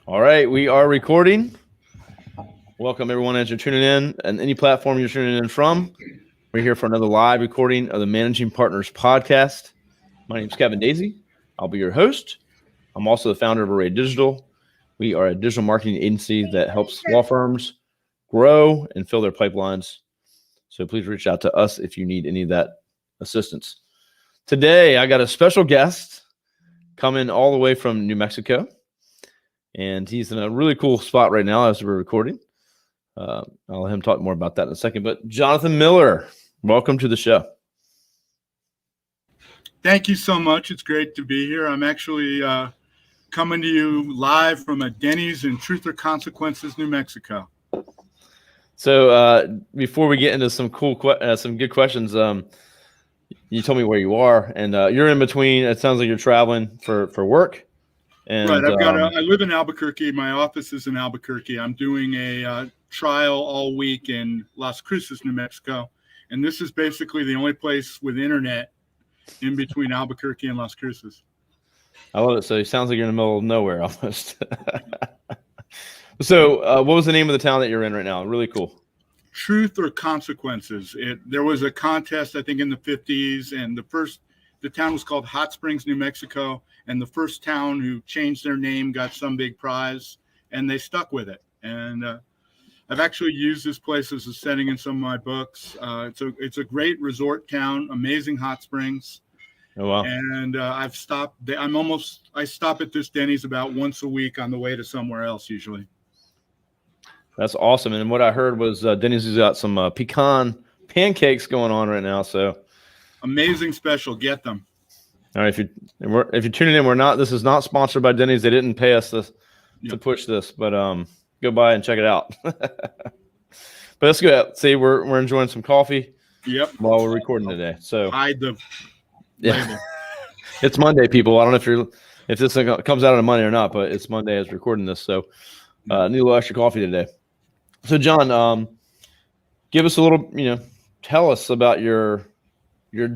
All right, we are recording. Welcome everyone as you're tuning in, and any platform you're tuning in from. We're here for another live recording of the Managing Partners podcast. My name is Kevin Daisy. I'll be your host. I'm also the founder of Array Digital. We are a digital marketing agency that helps law firms grow and fill their pipelines. So please reach out to us if you need any of that assistance. Today, I got a special guest coming all the way from New Mexico. And he's in a really cool spot right now as we're recording. I'll let him talk more about that in a second. But Jonathan Miller, welcome to the show. Thank you so much. It's great to be here. I'm actually coming to you live from a Denny's in Truth or Consequences, New Mexico. So before we get into some some good questions, you told me where you are, and you're in between. It sounds like you're traveling for work. And, right. I live in Albuquerque. My office is in Albuquerque. I'm doing a trial all week in Las Cruces, New Mexico. And this is basically the only place with internet in between Albuquerque and Las Cruces. I love it. So it sounds like you're in the middle of nowhere almost. So what was the name of the town that you're in right now? Really cool. Truth or Consequences. There was a contest, I think, in the 50s, and the town was called Hot Springs, New Mexico, and the first town who changed their name got some big prize, and they stuck with it. And I've actually used this place as a setting in some of my books. It's a great resort town, amazing hot springs. Oh wow! And I stop at this Denny's about once a week on the way to somewhere else usually. That's awesome. And what I heard was Denny's has got some pecan pancakes going on right now. So amazing special. Get them. All right. If you're tuning in, this is not sponsored by Denny's. They didn't pay us to push this, but go by and check it out. But let's go. See, we're enjoying some coffee. Yep. While we're recording today. So hide the label. It's Monday, people. I don't know if this comes out on Monday or not, but it's Monday as we're recording this. So need a little extra coffee today. So John, give us a little, tell us about your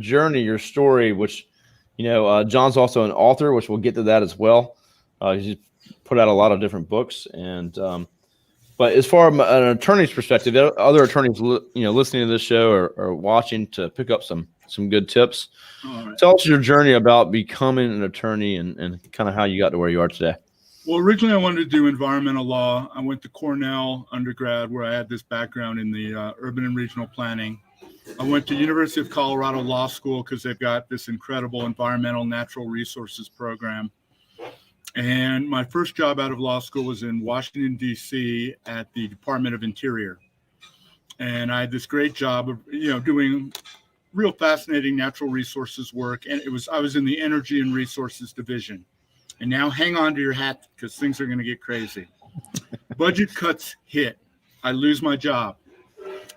journey, your story, which, John's also an author, which we'll get to that as well. He's put out a lot of different books, and but as far as an attorney's perspective, other attorneys, listening to this show or watching to pick up some good tips. Right. Tell us your journey about becoming an attorney and kind of how you got to where you are today. Well, originally I wanted to do environmental law. I went to Cornell undergrad where I had this background in the urban and regional planning. I went to University of Colorado Law School because they've got this incredible environmental natural resources program. And my first job out of law school was in Washington, D.C. at the Department of Interior. And I had this great job of, doing real fascinating natural resources work. And I was in the Energy and Resources Division. And now hang on to your hat because things are going to get crazy. Budget cuts hit. I lose my job.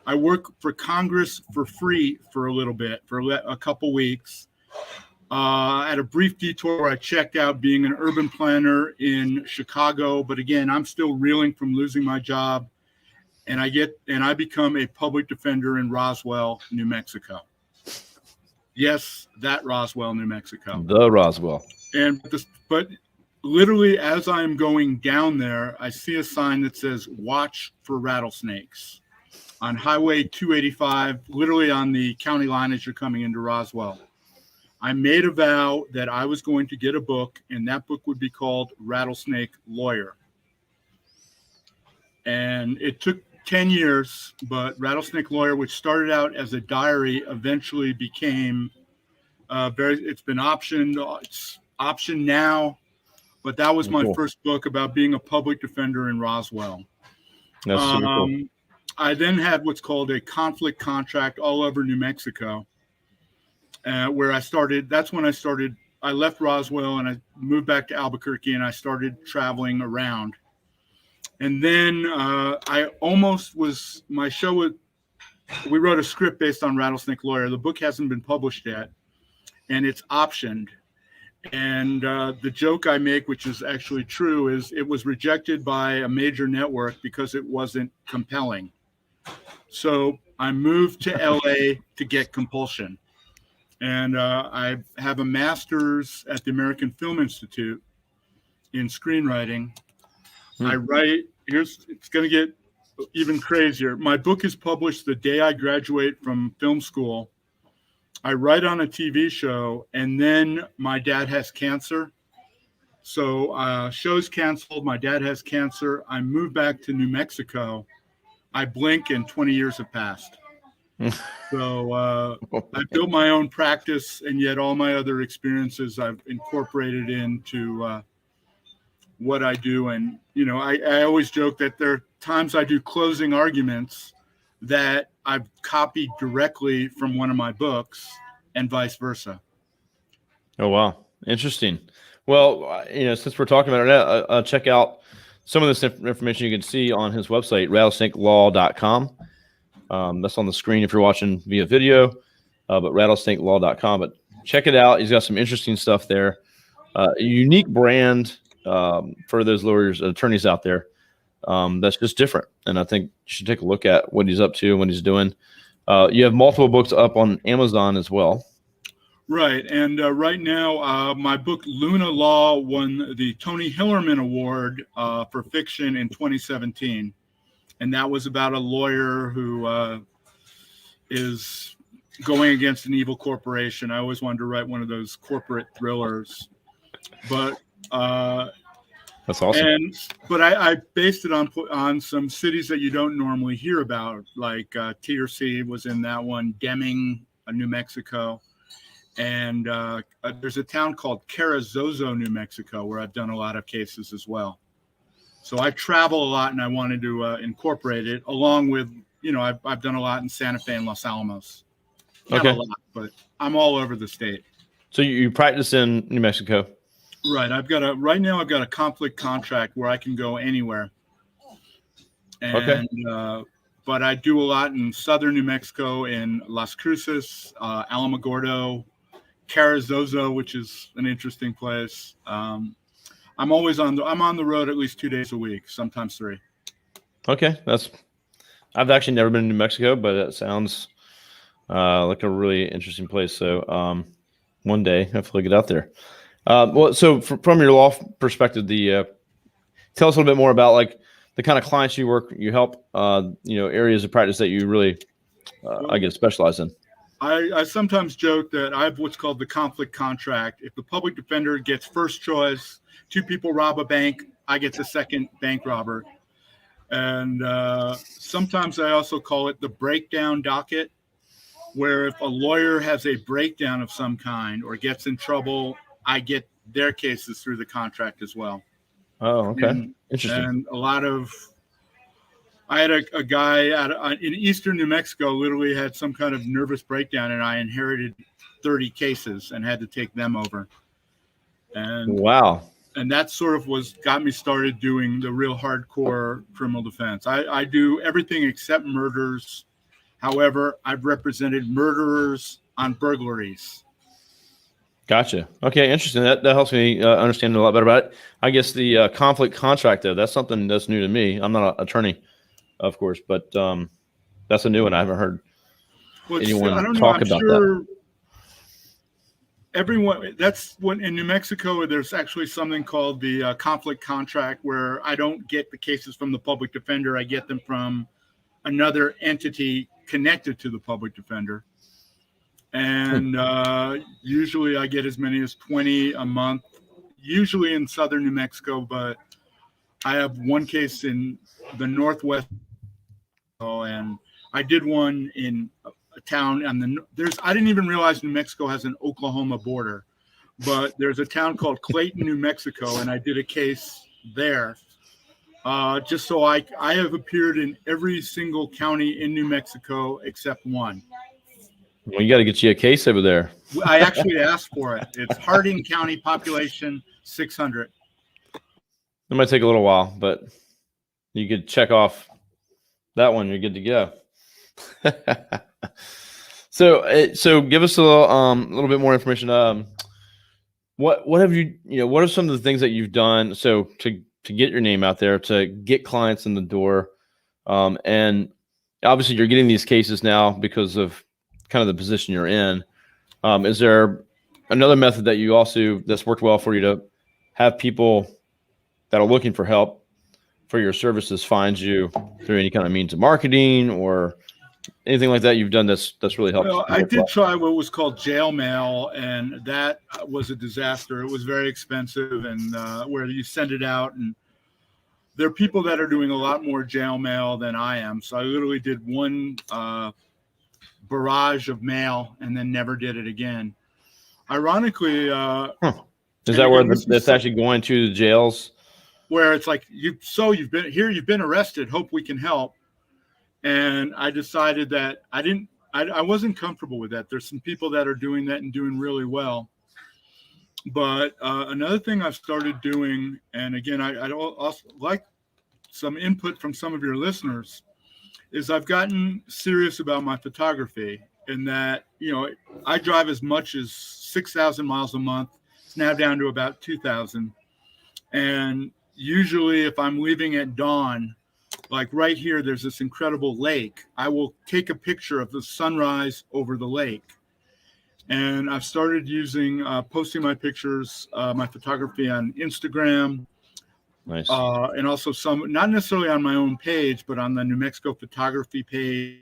I work for Congress for free for a little bit, for a couple weeks. At a brief detour where I checked out being an urban planner in Chicago. But again, I'm still reeling from losing my job. And I become a public defender in Roswell, New Mexico. Yes, that Roswell, New Mexico. The Roswell. But literally as I'm going down there, I see a sign that says, "Watch for rattlesnakes," on Highway 285, literally on the county line as you're coming into Roswell. I made a vow that I was going to get a book, and that book would be called Rattlesnake Lawyer. And it took 10 years, but Rattlesnake Lawyer, which started out as a diary, eventually became it's been optioned. It's option now, but that was my first book about being a public defender in Roswell. That's super cool. I then had what's called a conflict contract all over New Mexico, where I started. That's when I started. I left Roswell and I moved back to Albuquerque, and I started traveling around. And then we wrote a script based on Rattlesnake Lawyer. The book hasn't been published yet, and it's optioned. And the joke I make, which is actually true, is it was rejected by a major network because it wasn't compelling. So I moved to LA to get compulsion. And I have a master's at the American Film Institute in screenwriting. I write. It's going to get even crazier. My book is published the day I graduate from film school. I write on a TV show, and then my dad has cancer. So show's canceled. My dad has cancer. I moved back to New Mexico. I blink and 20 years have passed. So I built my own practice, and yet all my other experiences I've incorporated into what I do. And, you know, I always joke that there are times I do closing arguments that I've copied directly from one of my books and vice versa. Oh, wow. Interesting. Well, you know, since we're talking about it, check out some of this information you can see on his website, rattlesnakelawcom. That's on the screen if you're watching via video, but rattlesnakelawcom. But check it out. He's got some interesting stuff there. A unique brand for those lawyers, attorneys out there. That's just different. And I think you should take a look at what he's up to and what he's doing. You have multiple books up on Amazon as well. Right. And right now, my book, Luna Law, won the Tony Hillerman Award for fiction in 2017. And that was about a lawyer who is going against an evil corporation. I always wanted to write one of those corporate thrillers. But that's awesome. But I based it on some cities that you don't normally hear about, like T.R.C. was in that one, Deming, New Mexico. And there's a town called Carrizozo, New Mexico, where I've done a lot of cases as well. So I travel a lot, and I wanted to incorporate it along with, you know, I've done a lot in Santa Fe and Los Alamos. Not a lot, but I'm all over the state. So you practice in New Mexico? Right. Right now I've got a conflict contract where I can go anywhere. And, but I do a lot in southern New Mexico, in Las Cruces, Alamogordo, Carrizozo, which is an interesting place. I'm on the road at least 2 days a week, sometimes 3. Okay. I've actually never been to New Mexico, but it sounds like a really interesting place. So one day, hopefully get out there. Well, so from your law perspective, tell us a little bit more about like the kind of clients you help, you know, areas of practice that you really, I guess, specialize in. I sometimes joke that I have what's called the conflict contract. If the public defender gets first choice, 2 people rob a bank, I get the second bank robber. And sometimes I also call it the breakdown docket, where if a lawyer has a breakdown of some kind or gets in trouble, I get their cases through the contract as well. Oh, okay. Interesting. And I had a guy in eastern New Mexico literally had some kind of nervous breakdown, and I inherited 30 cases and had to take them over. And wow. And that sort of got me started doing the real hardcore criminal defense. I do everything except murders. However, I've represented murderers on burglaries. Gotcha. Okay, interesting. That helps me understand a lot better about it. I guess the conflict contract, though, that's something that's new to me. I'm not an attorney, of course, but that's a new one. I haven't heard anyone talk about that. Everyone, that's when in New Mexico, there's actually something called the conflict contract, where I don't get the cases from the public defender. I get them from another entity connected to the public defender. And usually I get as many as 20 a month, usually in southern New Mexico, but I have one case in the Northwest. And I did one in a town I didn't even realize New Mexico has an Oklahoma border, but there's a town called Clayton, New Mexico, and I did a case there. Just so I have appeared in every single county in New Mexico except one. Well, you got to get you a case over there. I actually asked for it. It's Harding County, population 600. It might take a little while, but you could check off that one. You're good to go. So give us a little bit more information. What have you know? What are some of the things that you've done to get your name out there, to get clients in the door, and obviously you're getting these cases now because of kind of the position you're in. Is there another method that that's worked well for you to have people that are looking for help for your services finds you through any kind of means of marketing or anything like that you've done that's really helped? Well, I did try what was called jail mail, and that was a disaster. It was very expensive, and where you send it out, and there are people that are doing a lot more jail mail than I am. So I literally did one barrage of mail and then never did it again. Ironically, is that where that's actually going to the jails? Where it's like, you've been here, you've been arrested, hope we can help. And I decided that I wasn't comfortable with that. There's some people that are doing that and doing really well. But another thing I've started doing, and again, I also like some input from some of your listeners, is I've gotten serious about my photography, in that, I drive as much as 6,000 miles a month. It's now down to about 2,000. And usually if I'm leaving at dawn, like right here, there's this incredible lake, I will take a picture of the sunrise over the lake. And I've started using, posting my pictures, my photography on Instagram. Nice. And also some, not necessarily on my own page, but on the New Mexico photography page.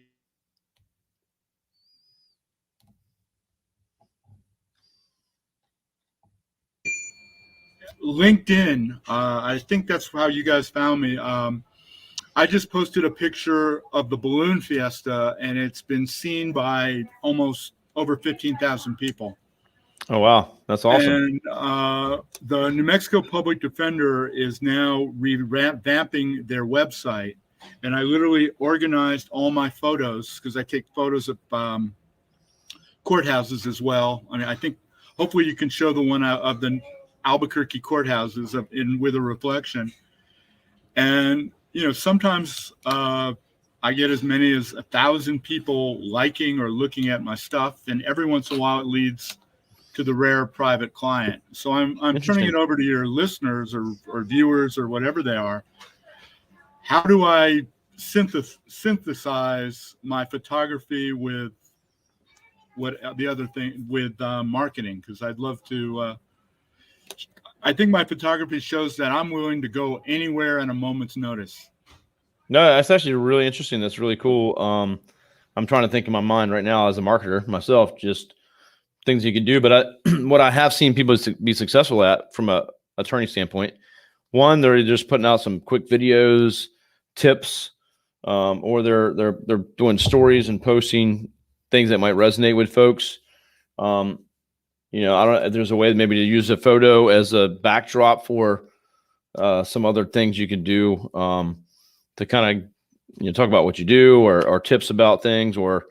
LinkedIn, I think that's how you guys found me. I just posted a picture of the balloon fiesta, and it's been seen by almost over 15,000 people. Oh, wow. That's awesome. And the New Mexico Public Defender is now revamping their website. And I literally organized all my photos, because I take photos of courthouses as well. I mean, I think hopefully you can show the one of the Albuquerque courthouses with a reflection. And, sometimes I get as many as 1,000 people liking or looking at my stuff. And every once in a while it leads to the rare private client. So I'm turning it over to your listeners or viewers or whatever they are. How do I synthesize my photography with marketing? Because I'd love to, I think my photography shows that I'm willing to go anywhere at a moment's notice. No, that's actually really interesting. That's really cool. I'm trying to think in my mind right now as a marketer myself, just things you can do. But what I have seen people be successful at from a attorney standpoint, one, they're just putting out some quick videos, tips, or they're doing stories and posting things that might resonate with folks. I don't know if there's a way maybe to use a photo as a backdrop for some other things you can do to kind of talk about what you do or tips about things, or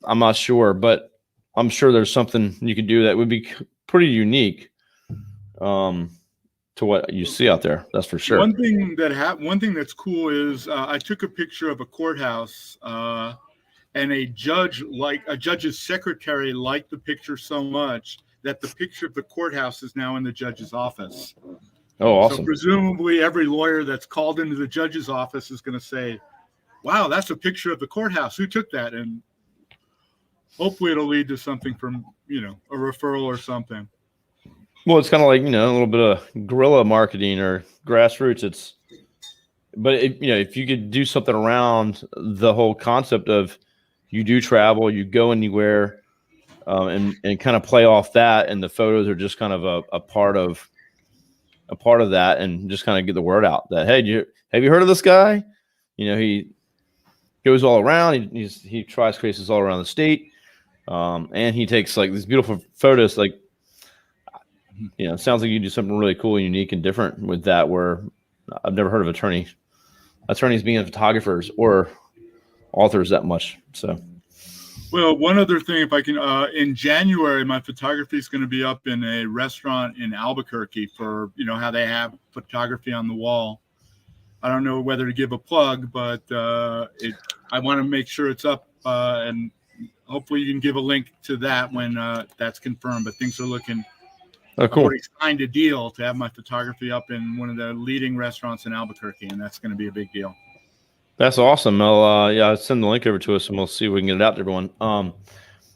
I'm not sure, but I'm sure there's something you can do that would be pretty unique to what you see out there. That's for sure. One thing that's cool is I took a picture of a courthouse, and a judge's secretary liked the picture so much that the picture of the courthouse is now in the judge's office. Oh, awesome. So presumably every lawyer that's called into the judge's office is going to say, wow, that's a picture of the courthouse. Who took that? And hopefully it'll lead to something from, a referral or something. Well, it's kind of like, a little bit of guerrilla marketing or grassroots. But if you could do something around the whole concept of you do travel, you go anywhere, and kind of play off that, and the photos are just kind of a part of that, and just kind of get the word out that, hey, have you heard of this guy? He goes all around. He tries cases all around the state, and he takes like these beautiful photos. Like, it sounds like you do something really cool and unique and different with that. Where I've never heard of attorneys being photographers or authors that much. So, well, one other thing, if I can, in January, my photography is going to be up in a restaurant in Albuquerque for, how they have photography on the wall. I don't know whether to give a plug, but I want to make sure it's up, and hopefully you can give a link to that when that's confirmed. But things are looking. Oh, cool. I've already signed a deal to have my photography up in one of the leading restaurants in Albuquerque, and that's going to be a big deal. That's awesome. I'll send the link over to us, and we'll see if we can get it out to everyone.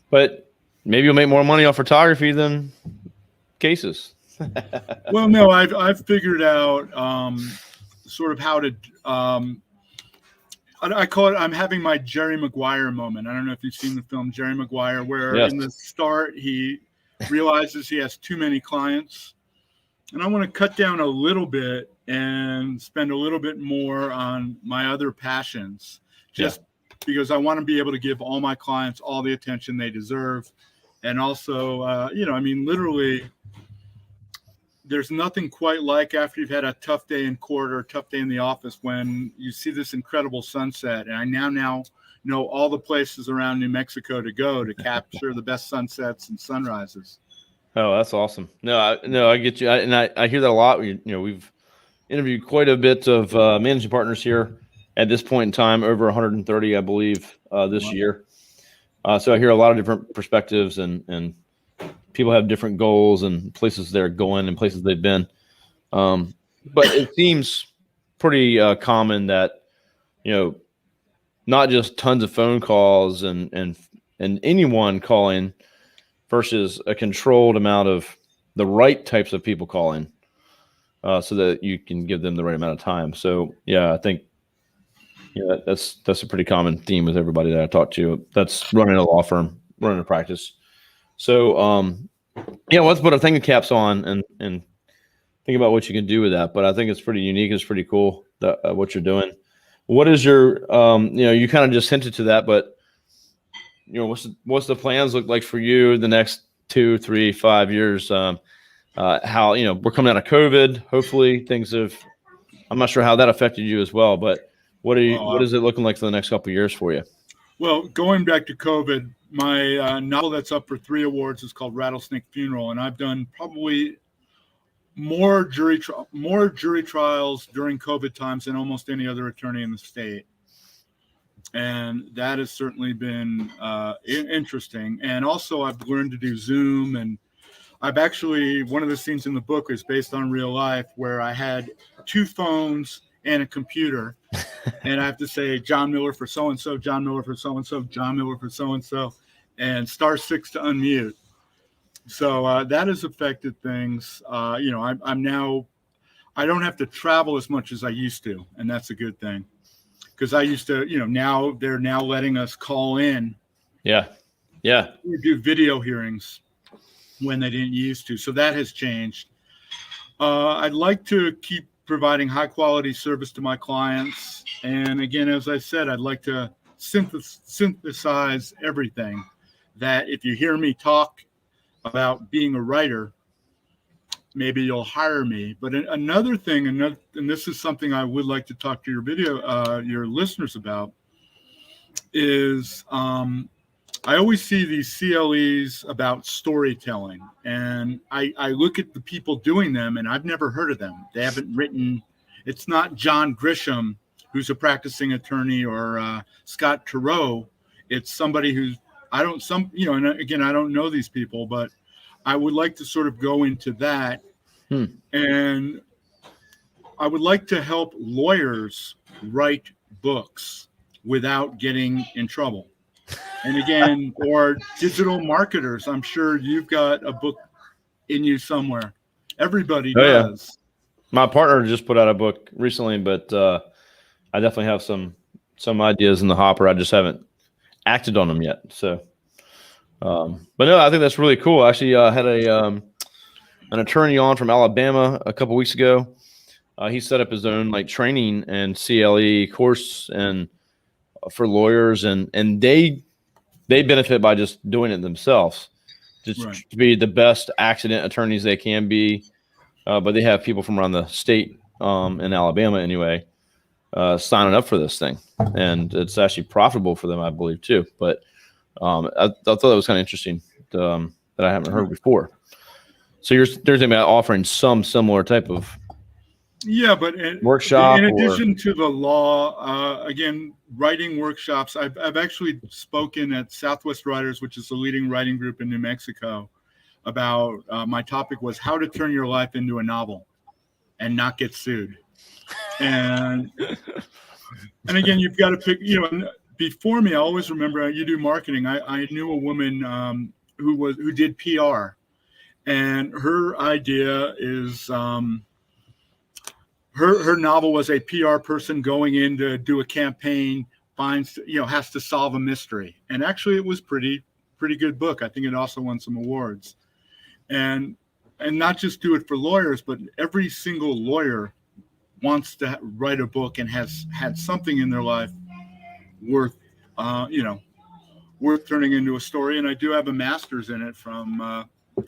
But maybe you'll make more money off photography than cases. Well, no, I've figured out sort of how to, I call it, I'm having my Jerry Maguire moment. I don't know if you've seen the film Jerry Maguire, where Yes. in the start, he realizes he has too many clients. And I want to cut down a little bit and spend a little bit more on my other passions, just because I want to be able to give all my clients all the attention they deserve. And also, I mean, literally, there's nothing quite like after you've had a tough day in court or a tough day in the office when you see this incredible sunset. And I now know all the places around New Mexico to go to capture the best sunsets and sunrises. Oh, that's awesome. I get you. I hear that a lot. We've interviewed quite a bit of managing partners here at this point in time, over 130, I believe, this year. So I hear a lot of different perspectives, and people have different goals and places they're going and places they've been. But it seems pretty common that, not just tons of phone calls and anyone calling versus a controlled amount of the right types of people calling, so that you can give them the right amount of time. So, yeah, I think that's a pretty common theme with everybody that I talk to that's running a law firm, running a practice. So, let's put our thinking caps on and think about what you can do with that. But I think it's pretty unique. It's pretty cool that what you're doing. What is your, you kind of just hinted to that, but what's the plans look like for you the next 2, 3, 5 years? How, we're coming out of COVID. Hopefully I'm not sure how that affected you as well, but what is it looking like for the next couple of years for you? Well, going back to COVID, my novel that's up for 3 awards is called Rattlesnake Funeral. And I've done probably more jury trials during COVID times than almost any other attorney in the state. And that has certainly been interesting. And also I've learned to do Zoom, and I've actually, one of the scenes in the book is based on real life where I had 2 phones and a computer. And I have to say John Miller for so-and-so, John Miller for so-and-so, John Miller for so-and-so, and *6 to unmute. So that has affected things. I'm now, I don't have to travel as much as I used to. And that's a good thing. Because I used to, now they're now letting us call in. Yeah. We do video hearings when they didn't used to. So that has changed. I'd like to keep providing high quality service to my clients. And again, as I said, I'd like to synthesize everything, that if you hear me talk about being a writer, maybe you'll hire me. But another thing, and this is something I would like to talk to your listeners about, is I always see these CLEs about storytelling, and I look at the people doing them, and I've never heard of them. They haven't written. It's not John Grisham, who's a practicing attorney, or Scott Turow. It's somebody who's and again, I don't know these people, but I would like to sort of go into that. And I would like to help lawyers write books without getting in trouble. And again, or digital marketers. I'm sure you've got a book in you somewhere. Everybody does. Yeah. My partner just put out a book recently, but I definitely have some ideas in the hopper. I just haven't acted on them yet. So, but no, I think that's really cool. I actually had an attorney on from Alabama a couple weeks ago. He set up his own training and CLE course and for lawyers, and they benefit by just doing it themselves, just to be the best accident attorneys they can be. But they have people from around the state in Alabama anyway signing up for this thing, and it's actually profitable for them, I believe, too. But I thought that was kind of interesting that I haven't heard before. So you're thinking about offering some similar type of but workshop. In addition to the law, again, writing workshops. I've actually spoken at Southwest Writers, which is the leading writing group in New Mexico, about my topic was how to turn your life into a novel and not get sued. And again, you've got to pick. Before me, I always remember you do marketing. I knew a woman who did PR. And her idea is her novel was a PR person going in to do a campaign, finds, has to solve a mystery. And actually it was pretty good book. I think it also won some awards. And not just do it for lawyers, but every single lawyer wants to write a book and has had something in their life worth turning into a story. And I do have a master's in it from,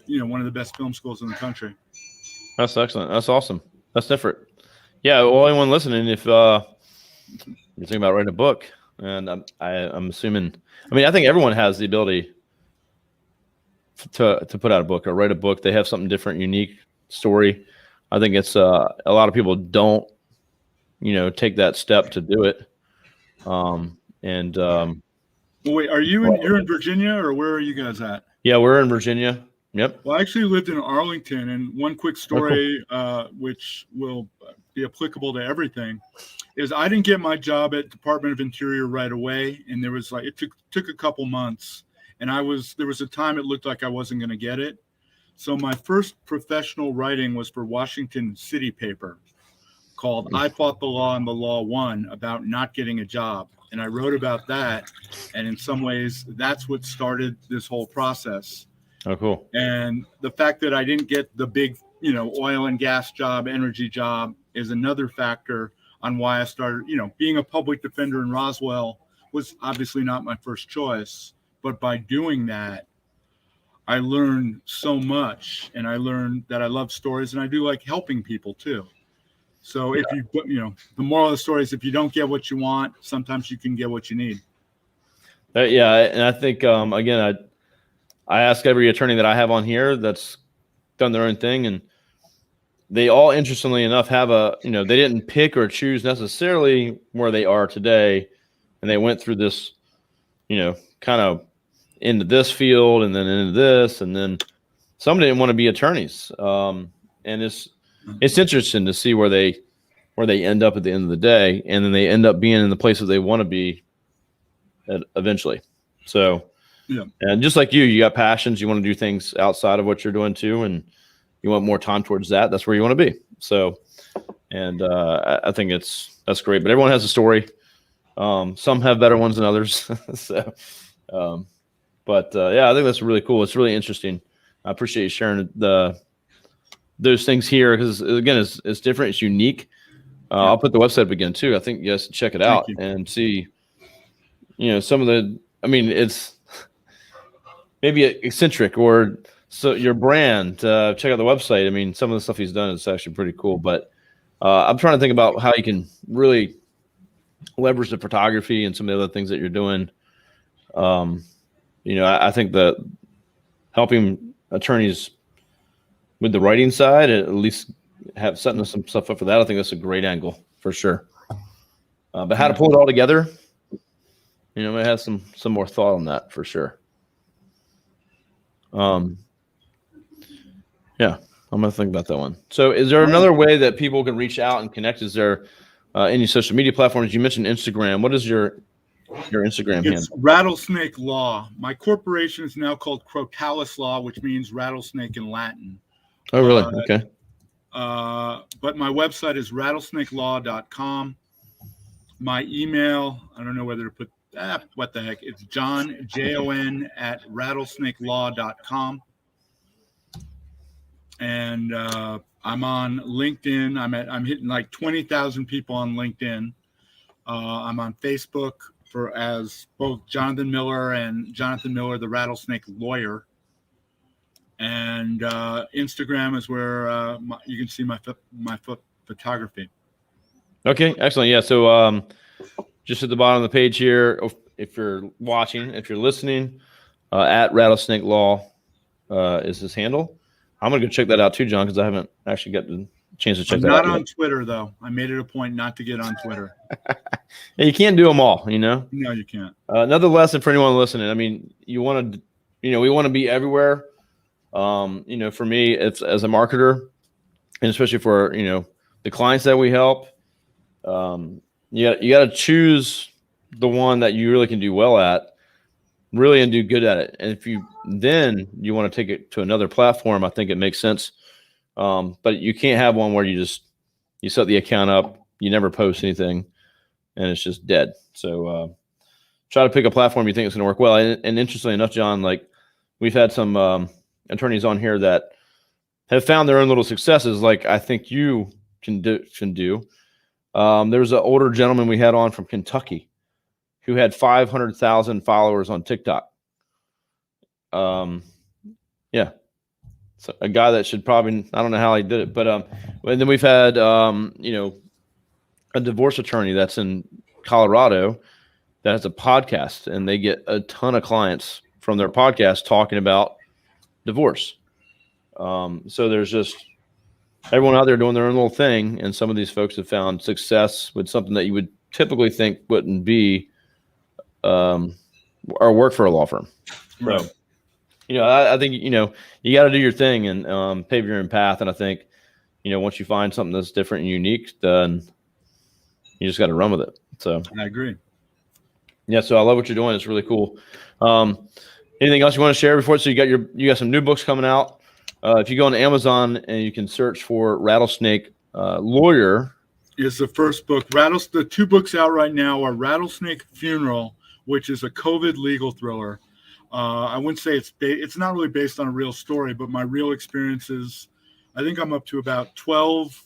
one of the best film schools in the country. That's excellent. That's awesome. That's different. Yeah. Well, anyone listening, if you're thinking about writing a book, and I'm assuming, I think everyone has the ability to put out a book or write a book. They have something different, unique story. I think it's a lot of people don't, take that step to do it. Wait, you're in Virginia, or where are you guys at? Yeah, we're in Virginia. Yep. Well, I actually lived in Arlington, and one quick story, which will be applicable to everything, is I didn't get my job at Department of Interior right away, and there was it took a couple months, and there was a time it looked like I wasn't going to get it. So my first professional writing was for Washington City paper called "I Fought the Law and the Law Won," about not getting a job. And I wrote about that. And in some ways, that's what started this whole process. Oh, cool. And the fact that I didn't get the big, oil and gas job, energy job, is another factor on why I started, being a public defender in Roswell was obviously not my first choice. But by doing that, I learned so much, and I learned that I love stories, and I do like helping people too. So if the moral of the story is, if you don't get what you want, sometimes you can get what you need. Yeah. And I think, again, I ask every attorney that I have on here that's done their own thing, and they all, interestingly enough, have they didn't pick or choose necessarily where they are today. And they went through this, kind of into this field and then into this, and then some didn't want to be attorneys. And it's interesting to see where they end up at the end of the day, and then they end up being in the places they want to be eventually. So, yeah. And just like you got passions, you want to do things outside of what you're doing too, and you want more time towards that. That's where you want to be. So, and I think that's great. But everyone has a story. Some have better ones than others. So, yeah, I think that's really cool. It's really interesting. I appreciate you sharing those things here, because again, it's different, it's unique. I'll put the website up again too. I think you guys should check it out and see, some of it's maybe eccentric, or so your brand. Check out the website. Some of the stuff he's done is actually pretty cool. But I'm trying to think about how you can really leverage the photography and some of the other things that you're doing. I think that helping attorneys with the writing side, at least have setting some stuff up for that. I think that's a great angle for sure. But how to pull it all together, it has some more thought on that for sure. Yeah, I'm gonna think about that one. So, is there another way that people can reach out and connect? Is there any social media platforms? You mentioned Instagram. What is your Instagram handle? It's Rattlesnake Law. My corporation is now called Courthouse Law, which means rattlesnake in Latin. Oh, really? Okay. But my website is rattlesnakelawcom. My email, I don't know whether to put what the heck. It's John, Jon at rattlesnakelawcom. And I'm on LinkedIn. I'm hitting like 20,000 people on LinkedIn. I'm on Facebook as both Jonathan Miller and Jonathan Miller, the Rattlesnake Lawyer. And Instagram is where you can see my photography. Okay, excellent. Yeah, so just at the bottom of the page here, if you're watching, if you're listening, at Rattlesnake Law is his handle. I'm going to go check that out too, John, because I haven't actually got the chance to check that out. I'm not on Twitter, though. I made it a point not to get on Twitter. Yeah, you can't do them all, No, you can't. Another lesson for anyone listening. You want to, we want to be everywhere. For me, it's as a marketer, and especially for, the clients that we help, you got to choose the one that you really can do well at, really, and do good at it. And if you want to take it to another platform, I think it makes sense. But you can't have one where you just you set the account up, you never post anything, and it's just dead. So try to pick a platform you think is going to work well. And interestingly enough, John, like we've had some attorneys on here that have found their own little successes, like I think you can do. There's an older gentleman we had on from Kentucky who had 500,000 followers on TikTok. Yeah. So a guy that should probably, I don't know how he did it, but and then we've had a divorce attorney that's in Colorado that has a podcast, and they get a ton of clients from their podcast talking about divorce. So there's just everyone out there doing their own little thing, and some of these folks have found success with something that you would typically think wouldn't be or work for a law firm. Right. So, I think, you got to do your thing and pave your own path. And I think, once you find something that's different and unique, then you just got to run with it. So I agree. Yeah. So I love what you're doing. It's really cool. Anything else you want to share before? So you got some new books coming out. If you go on Amazon and you can search for Rattlesnake Lawyer. Is the first book. The two books out right now are Rattlesnake Funeral, which is a COVID legal thriller. I wouldn't say it's not really based on a real story, but my real experiences. I think I'm up to about 12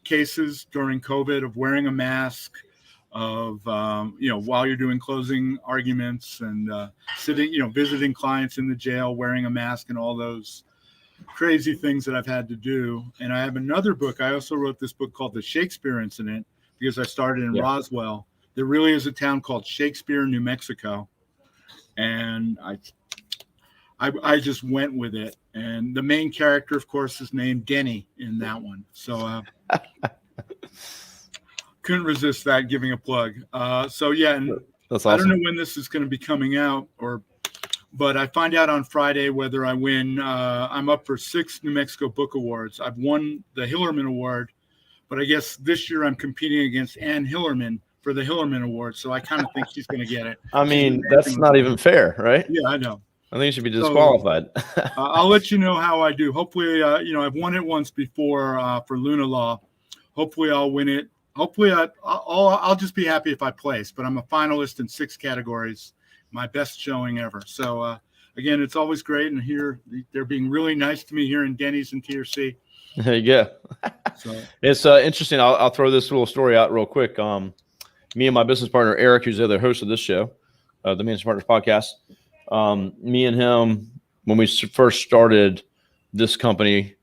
cases during COVID of wearing a mask, of while you're doing closing arguments and sitting, visiting clients in the jail, wearing a mask, and all those crazy things that I've had to do. And I have another book. I also wrote this book called The Shakespeare Incident because I started in Roswell. There really is a town called Shakespeare, New Mexico. And I just went with it. And the main character, of course, is named Denny in that one. So couldn't resist that, giving a plug. And that's awesome. I don't know when this is going to be coming out, but I find out on Friday whether I win. I'm up for 6 New Mexico Book Awards. I've won the Hillerman Award, but I guess this year I'm competing against Ann Hillerman for the Hillerman Award, so I kind of think she's going to get it. I mean, that's not even fair, right? Yeah, I know. I think you should be disqualified. So, I'll let you know how I do. Hopefully, I've won it once before for Luna Law. Hopefully, I'll win it. Hopefully, I'll just be happy if I place. But I'm a finalist in 6 categories, my best showing ever. So again, it's always great, and here they're being really nice to me here in Denny's and TRC. There you go. So it's interesting. I'll throw this little story out real quick. Me and my business partner, Eric, who's the other host of this show, the Managing Partners podcast, me and him, when we first started this company,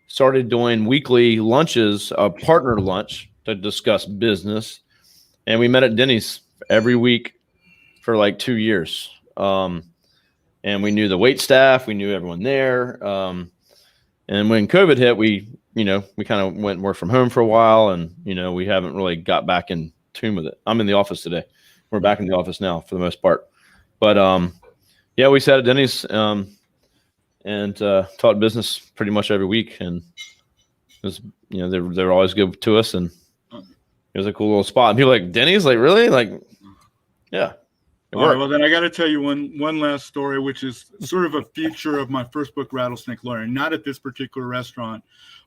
started doing weekly lunches, a partner lunch to discuss business. And we met at Denny's every week for like 2 years. And we knew the wait staff, we knew everyone there. And when COVID hit, we kind of went and worked from home for a while, and, we haven't really got back in tune with it. I'm in the office today. We're back in the office now for the most part. But we sat at Denny's and taught business pretty much every week, and it was, they're always good to us, and it was a cool little spot. And people are like, Denny's, like, really? Like, yeah. All right, well, then I got to tell you one last story, which is sort of a feature of my first book, Rattlesnake Lawyer. Not at this particular restaurant,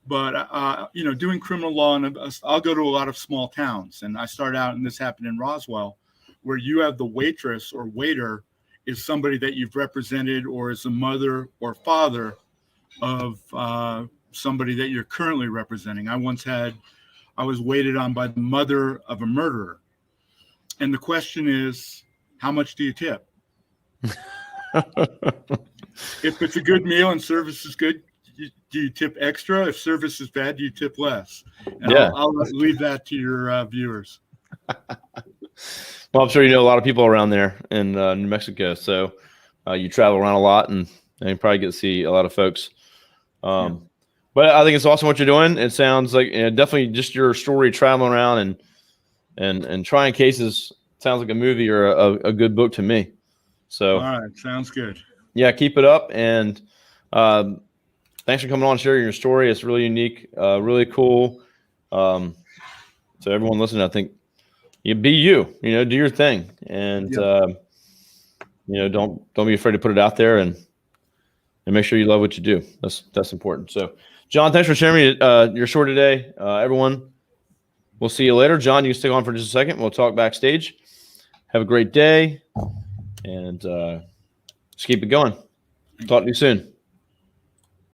but doing criminal law, and I'll go to a lot of small towns. And I start out, and this happened in Roswell, where you have the waitress or waiter is somebody that you've represented, or is the mother or father of somebody that you're currently representing. I was waited on by the mother of a murderer, and the question is, how much do you tip? If it's a good meal and service is good, do you tip extra? If service is bad, do you tip less? And yeah. I'll leave that to your viewers. Well, I'm sure you know a lot of people around there in New Mexico. So you travel around a lot, and you probably get to see a lot of folks. But I think it's awesome what you're doing. It sounds like definitely just your story traveling around and trying cases. Sounds like a movie or a good book to me. So, all right, sounds good. Yeah, keep it up, and thanks for coming on and sharing your story. It's really unique, really cool. So everyone listening, I think you be you. Do your thing, and don't be afraid to put it out there, and make sure you love what you do. That's important. So, John, thanks for sharing your story today. Everyone, We'll see you later. John, you can stick on for just a second. We'll talk backstage. Have a great day, and just keep it going. Talk to you soon.